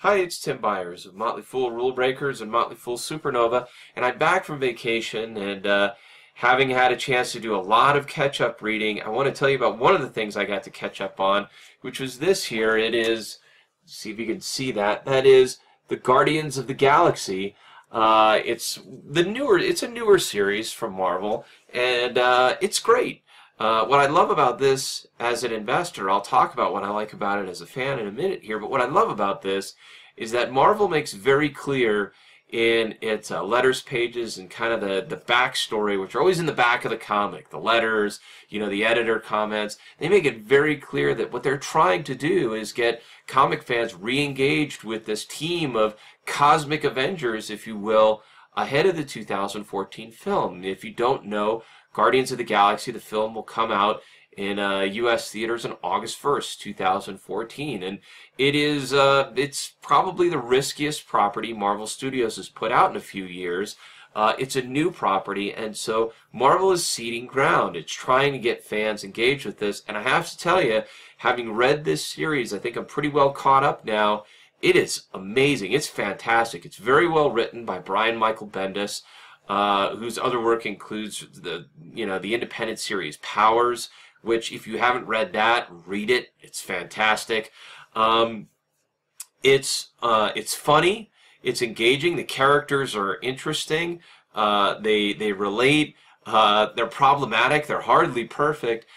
Hi, it's Tim Beyers of Motley Fool Rule Breakers and Motley Fool Supernova, and I'm back from vacation and having had a chance to do a lot of catch-up reading, I want to tell you about one of the things I got to catch up on, which was this here. It is, see if you can see that, that is the Guardians of the Galaxy. It's a newer series from Marvel, and it's great. What I love about this as an investor, I'll talk about what I like about it as a fan in a minute here, but what I love about this is that Marvel makes very clear in its letters pages and kind of the backstory, which are always in the back of the comic, the letters, you know, the editor comments. They make it very clear that what they're trying to do is get comic fans re-engaged with this team of cosmic Avengers, if you will, ahead of the 2014 film. If you don't know, Guardians of the Galaxy, the film, will come out in U.S. theaters on August 1st, 2014. And it is, it's probably the riskiest property Marvel Studios has put out in a few years. It's a new property, and so Marvel is ceding ground. It's trying to get fans engaged with this. And I have to tell you, having read this series, I think I'm pretty well caught up now. It is amazing. It's fantastic. It's very well written by Brian Michael Bendis, whose other work includes the independent series Powers, which if you haven't read that, read it. It's fantastic. It's funny. It's engaging. The characters are interesting. They relate. They're problematic. They're hardly perfect.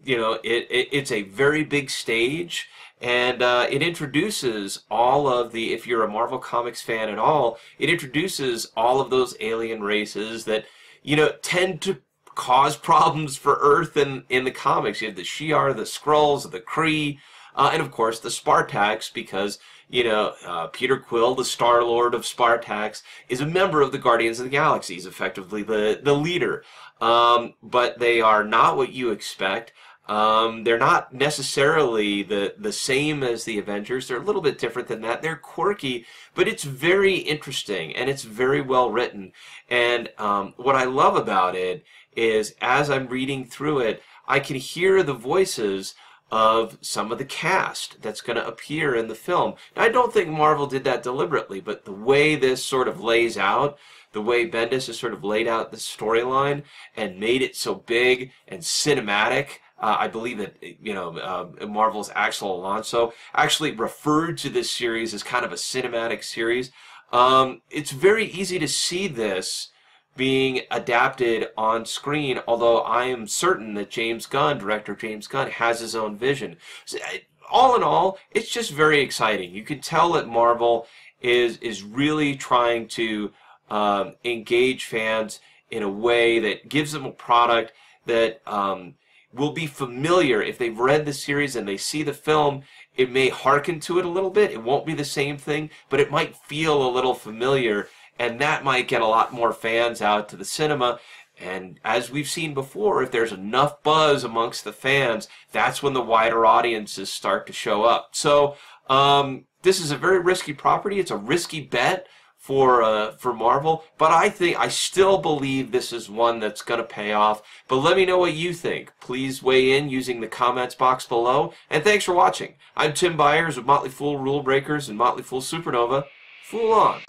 It's a very big stage. And it introduces all of the, if you're a Marvel Comics fan at all, it introduces all of those alien races that, you know, tend to cause problems for Earth in the comics. You have the Shi'ar, the Skrulls, the Kree, and of course the Spartax, because, you know, Peter Quill, the Star-Lord of Spartax, is a member of the Guardians of the Galaxy. He's effectively the leader. But they are not what you expect. They're not necessarily the same as the Avengers. They're a little bit different than that. They're quirky, but it's very interesting and it's very well written. And what I love about it is, as I'm reading through it, I can hear the voices of some of the cast that's going to appear in the film. Now, I don't think Marvel did that deliberately, but the way this sort of lays out, the way Bendis has sort of laid out the storyline and made it so big and cinematic. I believe that, you know, Marvel's Axel Alonso actually referred to this series as kind of a cinematic series. It's very easy to see this being adapted on screen, although I am certain that director James Gunn, has his own vision. So, all in all, it's just very exciting. You can tell that Marvel is really trying to engage fans in a way that gives them a product that will be familiar. If they've read the series and they see the film, it may hearken to it a little bit. It won't be the same thing, but it might feel a little familiar, and that might get a lot more fans out to the cinema. And as we've seen before, if there's enough buzz amongst the fans, that's when the wider audiences start to show up. So this is a very risky property. It's a risky bet for Marvel, but I still believe this is one that's going to pay off. But let me know what you think. Please weigh in using the comments box below, and thanks for watching. I'm Tim Beyers of Motley Fool Rule Breakers and Motley Fool Supernova. Fool on!